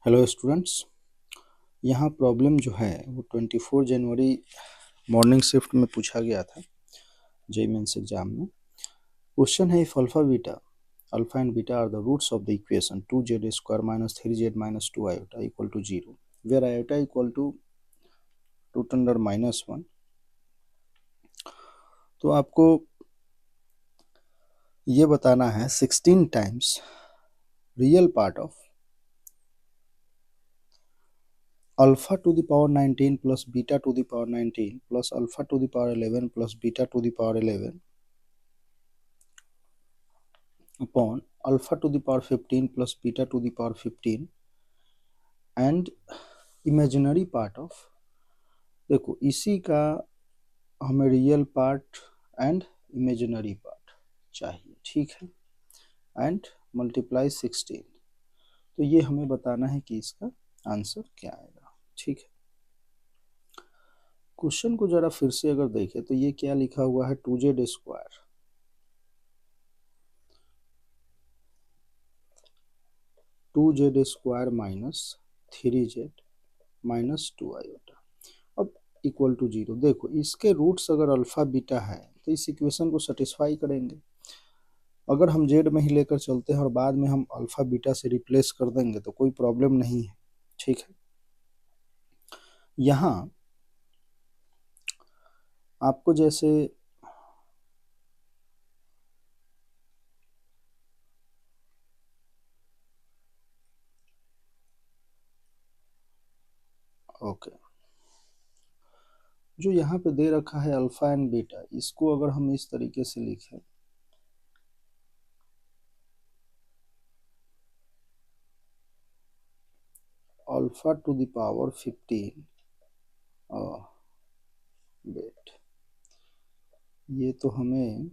Hello students, यहाँ problem जो है वो 24 जनवरी मॉर्निंग शिफ्ट में पूछा गया था जेईई मेंस एग्जाम में। क्वेश्चन है, if alpha and beta are the roots of the equation 2z square minus 3z minus 2 iota equal to 0 where iota equal to root under -1। तो आपको ये बताना है 16 times real part of alpha to the power 19 plus beta to the power 19 plus alpha to the power 11 plus beta to the power 11 upon alpha to the power 15 plus beta to the power 15 and imaginary part of, देखो इसी का हमें real part and imaginary part चाहिए, ठीक है, and multiply 16। तो ये हमें बताना है कि इसका आंसर क्या आएगा, ठीक है। क्वेश्चन को जरा फिर से अगर देखें तो ये क्या लिखा हुआ है, 2z square minus 3z minus 2 iota अब इक्वल टू 0। देखो इसके रूट्स अगर अल्फा बीटा है तो इस इक्वेशन को सेटिस्फाई करेंगे। अगर हम जेड में ही लेकर चलते हैं और बाद में हम अल्फा बीटा से रिप्लेस कर देंगे तो कोई प्रॉब्लम नहीं है, ठीक है। यहाँ आपको जैसे ओके, जो यहाँ पे दे रखा है अल्फा एंड बीटा, इसको अगर हम इस तरीके से लिखें, alpha to the power 15 wait, ये तो हमें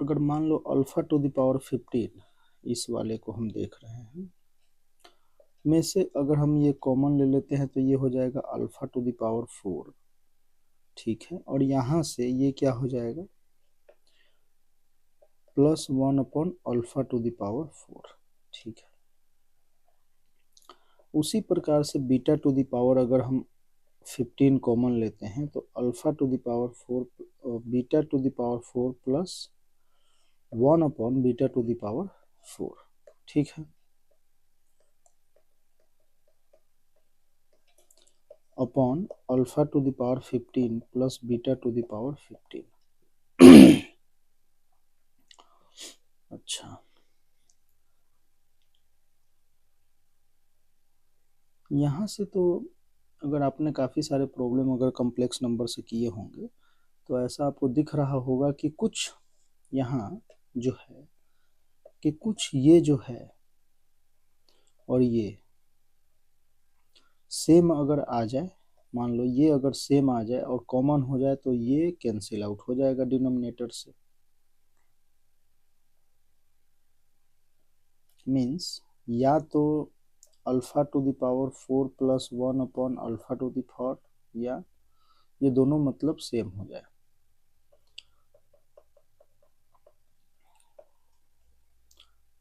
अगर मान लो अल्फा टू द पावर 15 इस वाले को हम देख रहे हैं में से अगर हम ये कॉमन ले लेते हैं तो ये हो जाएगा अल्फा टू द पावर 4, ठीक है। और यहाँ से ये क्या हो जाएगा, plus 1 upon alpha to the power 4, ठीक है। उसी प्रकार से बीटा टू द पावर अगर हम 15 कॉमन लेते हैं तो alpha to the power 4 beta to the power 4 plus 1 upon beta to the power 4, ठीक है, upon alpha to the power 15 plus beta to the power 15। अच्छा, यहाँ से तो अगर आपने काफ़ी सारे प्रॉब्लम अगर कॉम्प्लेक्स नंबर से किए होंगे तो ऐसा आपको दिख रहा होगा कि कुछ यहाँ जो है कि कुछ ये जो है और ये सेम अगर आ जाए, मान लो ये अगर सेम आ जाए और कॉमन हो जाए तो ये कैंसिल आउट हो जाएगा डिनोमिनेटर से। मीन्स या तो alpha to the power 4 plus 1 upon alpha to the 4, या ये दोनों मतलब सेम हो जाए,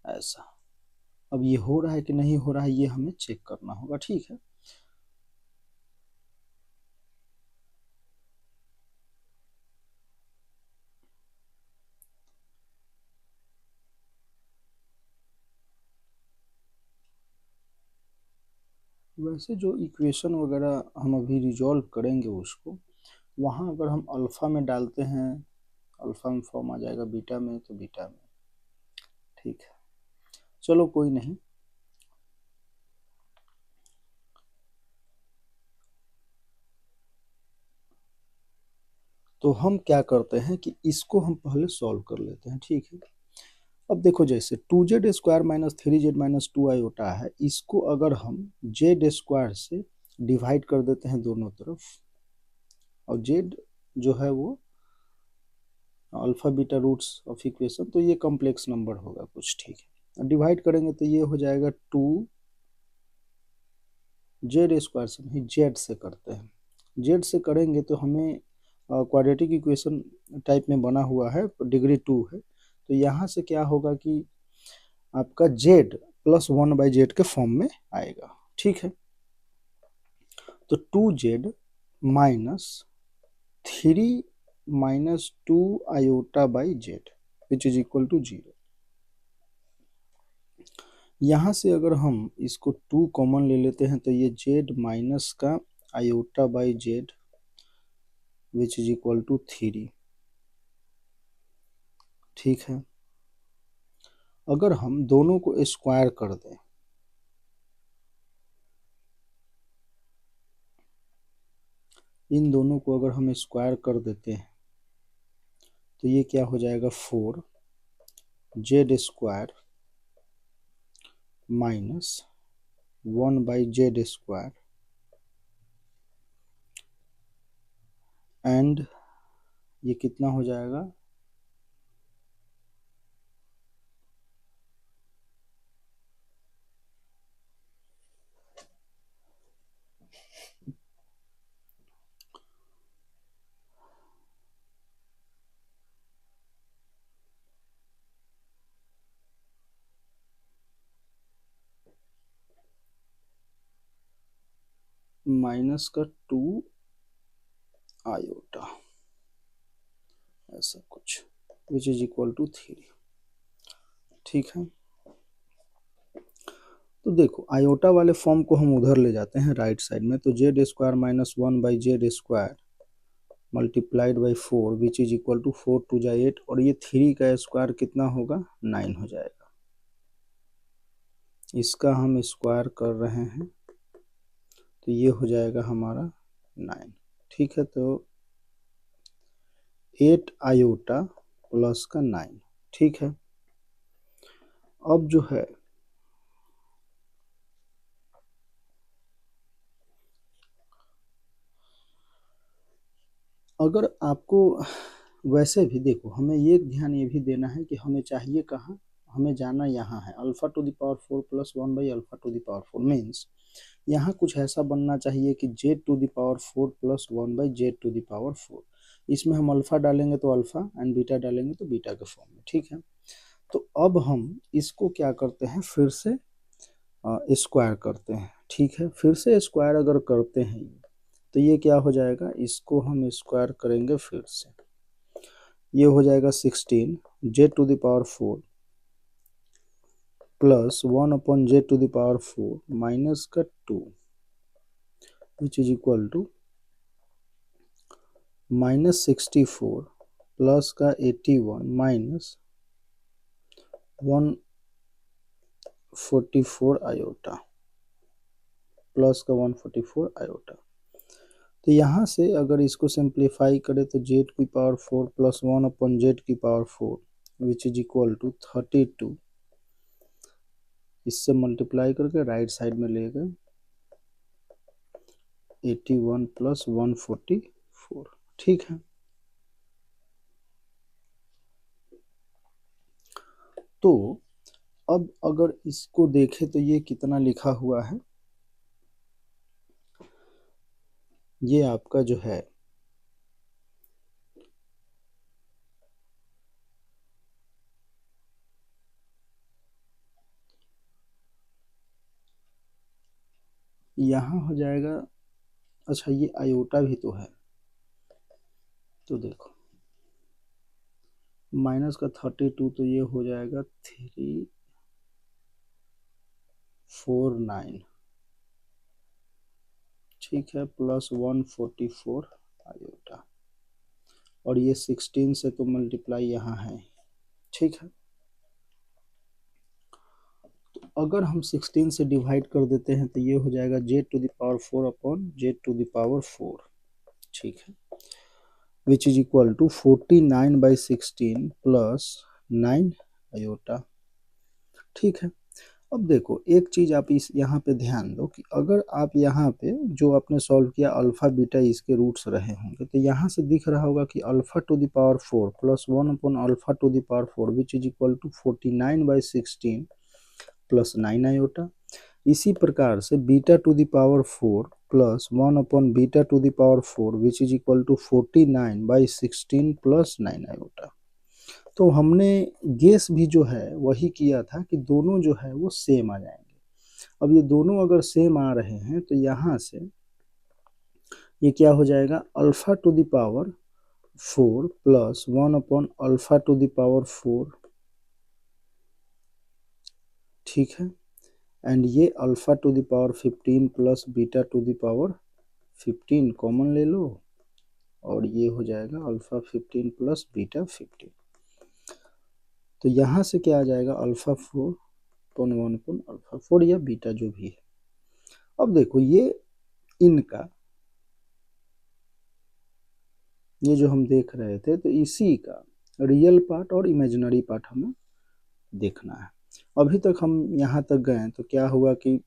ऐसा। अब ये हो रहा है कि नहीं हो रहा है ये हमें चेक करना होगा, ठीक है। वैसे जो इक्वेशन वगैरह हम अभी रिजॉल्व करेंगे उसको, वहाँ अगर हम अल्फ़ा में डालते हैं अल्फ़ा में फॉर्म आ जाएगा, बीटा में तो बीटा में, ठीक है। चलो कोई नहीं, तो हम क्या करते हैं कि इसको हम पहले सॉल्व कर लेते हैं, ठीक है। अब देखो जैसे 2z square minus 3z minus 2 iota है, इसको अगर हम z स्क्वायर से डिवाइड कर देते हैं दोनों तरफ, और z जो है वो alpha beta roots of equation, तो ये कॉम्प्लेक्स नंबर होगा कुछ, ठीक है। डिवाइड करेंगे तो ये हो जाएगा 2 जेड स्क्वायर से नहीं, जेड से करते हैं, जेड से करेंगे तो हमें क्वाड्रेटिक इक्वेशन टाइप में बना हुआ है, डिग्री 2 है, तो यहाँ से क्या होगा कि आपका z प्लस 1/z के फॉर्म में आएगा, ठीक है। तो 2z minus 3 minus 2 iota by Z which is equal to 0। यहाँ से अगर हम इसको 2 कॉमन ले लेते हैं तो ये z माइनस का iota by Z which is equal to 3, ठीक है। अगर हम दोनों को स्क्वायर कर दें, इन दोनों को अगर हम स्क्वायर कर देते हैं तो ये क्या हो जाएगा 4z square minus 1/z square and ये कितना हो जाएगा माइनस का 2 आयोटा, ऐसा कुछ विच इज इक्वल टू 3, ठीक है। तो देखो आयोटा वाले फॉर्म को हम उधर ले जाते हैं राइट साइड में, तो z square minus 1/z square multiplied by 4 which is equal to 4 2 जा 8, और ये 3 का स्क्वायर कितना होगा 9 हो जाएगा। इसका हम स्क्वायर कर रहे हैं तो ये हो जाएगा हमारा 9, ठीक है। तो 8 आयोटा प्लस का 9, ठीक है। अब जो है अगर आपको वैसे भी देखो, हमें ये ध्यान ये भी देना है कि हमें चाहिए कहाँ, हमें जाना यहाँ है alpha to the power 4 plus 1 by alpha to the power 4, means यहाँ कुछ ऐसा बनना चाहिए कि z to the power 4 plus 1/z to the power 4। इसमें हम अल्फा डालेंगे तो अल्फा एंड बीटा डालेंगे तो बीटा के फॉर्म में, ठीक है। तो अब हम इसको क्या करते हैं, फिर से स्क्वायर करते हैं, ठीक है। फिर से स्क्वायर अगर करते हैं तो ये क्या हो जाएगा, इसको हम स्क्वायर करेंगे फिर से, ये हो जाएगा 16 z to the power 4 plus 1/z to the power 4 minus का 2 which is equal to minus 64 plus का 81 माइनस 144 आयोटा प्लस का 144 आयोटा। तो यहाँ से अगर इसको सिंप्लीफाई करें तो z की पावर 4 प्लस 1/z की power 4 which is equal to 32, इससे मल्टीप्लाई करके राइट साइड में ले गए 81 प्लस 144, ठीक है। तो अब अगर इसको देखें तो ये कितना लिखा हुआ है, ये आपका जो है यहाँ हो जाएगा, अच्छा ये आयोटा भी तो है, तो देखो माइनस का 32 तो ये हो जाएगा 349, ठीक है, प्लस 144 आयोटा, और ये 16 से तो मल्टीप्लाई यहाँ है, ठीक है। तो अगर हम 16 से डिवाइड कर देते हैं तो ये हो जाएगा z to the power 4 upon z to the power 4, ठीक है, which is equal to 49/16 plus 9 iota, ठीक है। अब देखो एक चीज आप इस यहाँ पे ध्यान दो कि अगर आप यहाँ पे जो आपने सॉल्व किया अल्फा बीटा इसके रूट्स रहे होंगे तो यहाँ से दिख रहा होगा कि alpha to the power 4 plus 1 upon alpha to the power 4 which is equal to 49/16 plus 9 iota, इसी प्रकार से beta to the power 4 plus 1 upon beta to the power 4 which is equal to 49/16 plus 9 iota. तो हमने guess भी जो है वही किया था कि दोनों जो है वो सेम आ जाएंगे। अब ये दोनों अगर सेम आ रहे हैं तो यहाँ से ये क्या हो जाएगा, alpha to the power 4 plus 1 upon alpha to the power 4, ठीक है, एंड ये alpha to the power 15 plus beta to the power 15 common ले लो और ये हो जाएगा अल्फा 15 प्लस बीटा 15। तो यहाँ से क्या आ जाएगा, अल्फा 4 अपॉन 1 अपॉन अल्फा 4 या बीटा जो भी है। अब देखो ये इनका ये जो हम देख रहे थे तो इसी का रियल पार्ट और इमेजिनरी पार्ट हमें देखना है। अभी तक हम यहाँ तक गए तो क्या हुआ कि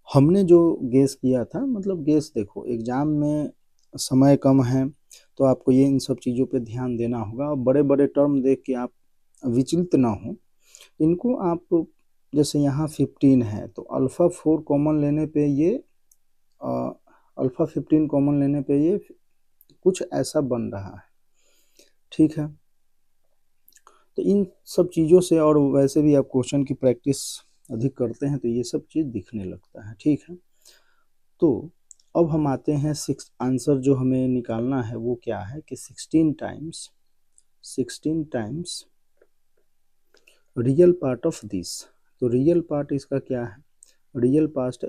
हमने जो गेस किया था, मतलब गेस देखो एग्जाम में समय कम है तो आपको ये इन सब चीज़ों पे ध्यान देना होगा। बड़े बड़े टर्म देख के आप विचलित ना हो, इनको आप जैसे यहाँ 15 है तो अल्फ़ा 4 कॉमन लेने पे ये अल्फ़ा 15 कॉमन लेने पे ये कुछ ऐसा बन रहा है, ठीक है। तो इन सब चीज़ों से, और वैसे भी आप क्वेश्चन की प्रैक्टिस अधिक करते हैं तो ये सब चीज़ दिखने लगता है, ठीक है। तो अब हम आते हैं आंसर जो हमें निकालना है वो क्या है कि 16 times real part of this. तो रियल पार्ट इसका क्या है, रियल पार्ट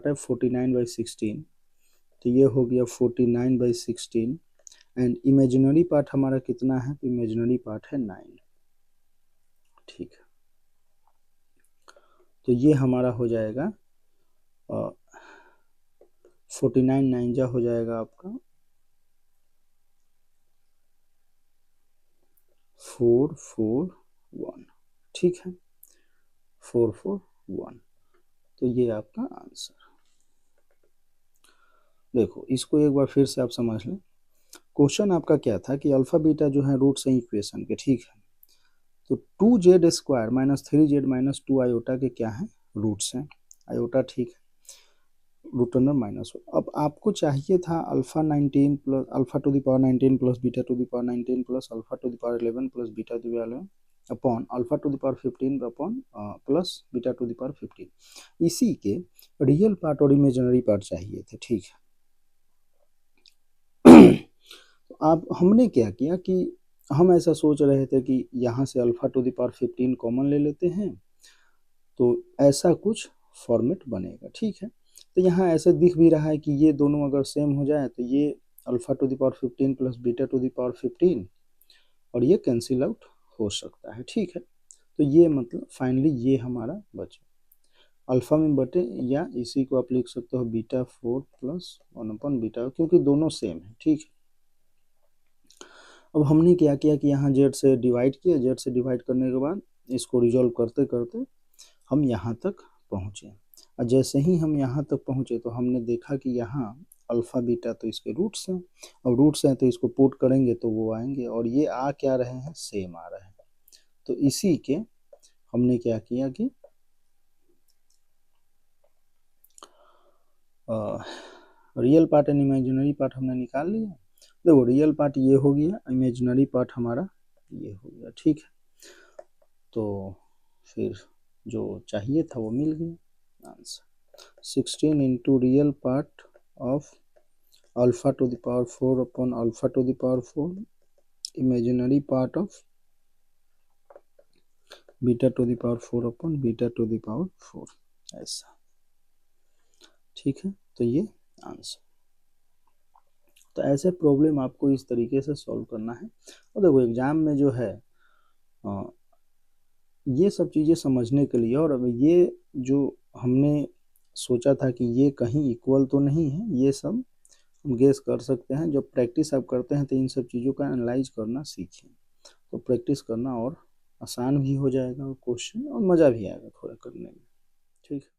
है 49/16, तो ये हो गया 49/16 एंड इमेजिनरी पार्ट हमारा कितना है, तो इमेजिनरी पार्ट है 9, ठीक है। तो ये हमारा हो जाएगा 49 9 जा हो जाएगा आपका 441, ठीक है, 441। तो ये आपका आंसर। देखो इसको एक बार फिर से आप समझ लें। क्वेश्चन आपका क्या था कि अल्फा बीटा जो है रूट्स हैं इक्वेशन के, ठीक है। तो 2z² minus 3z minus 2 iota के क्या है, रूट्स हैं, आयोटा, ठीक है, रूट अंडर माइनस। अब आपको चाहिए था alpha 19 plus alpha to the power 19 plus beta to the power 19 plus alpha to the power 11 plus beta to the power 11 upon alpha to the power 15 upon plus beta to the power 15। इसी के real part और imaginary part चाहिए थे, ठीक है। तो आप हमने क्या किया कि हम ऐसा सोच रहे थे कि यहाँ से alpha to the power 15 common ले लेते हैं तो ऐसा कुछ फॉर्मेट बनेगा, ठीक है। तो यहाँ ऐसे दिख भी रहा है कि ये दोनों अगर सेम हो जाए तो ये alpha to the power 15 plus beta to the power 15 और ये कैंसिल आउट हो सकता है, ठीक है। तो ये मतलब फाइनली ये हमारा बचा अल्फा में बटे, या इसी को आप लिख सकते हो बीटा 4 प्लस 1 अपॉन बीटा, क्योंकि दोनों सेम है, ठीक है। अब हमने क्या किया कि यहाँ जेड से डिवाइड किया, जेड से डिवाइड करने के बाद इसको रिजॉल्व करते करते हम यहाँ तक पहुँचे। और जैसे ही हम यहाँ तक पहुँचे तो हमने देखा कि यहाँ अल्फ़ा बीटा तो इसके रूट्स हैं, और रूट्स हैं तो इसको पुट करेंगे तो वो आएंगे, और ये आ क्या रहे हैं, सेम आ रहे हैं। तो इसी के हमने क्या किया कि real part and imaginary part हमने निकाल लिया। देखो रियल पार्ट ये हो गया, इमेजिनरी पार्ट हमारा ये हो गया, ठीक है। तो फिर जो चाहिए था वो मिल गया answer. 16 into real part of alpha to the power 4 upon alpha to the power 4, imaginary part of beta to the power 4 upon beta to the power 4, ऐसा, ठीक है। तो ये आंसर। तो ऐसे प्रॉब्लम आपको इस तरीके से सॉल्व करना है। और देखो एग्जाम में जो है ये सब चीज़ें समझने के लिए, और ये जो हमने सोचा था कि ये कहीं इक्वल तो नहीं है, ये सब हम गेस कर सकते हैं। जब प्रैक्टिस आप करते हैं तो इन सब चीज़ों का एनालाइज करना सीखें, तो प्रैक्टिस करना और आसान भी हो जाएगा और क्वेश्चन और मज़ा भी आएगा थोड़ा करने में, ठीक है।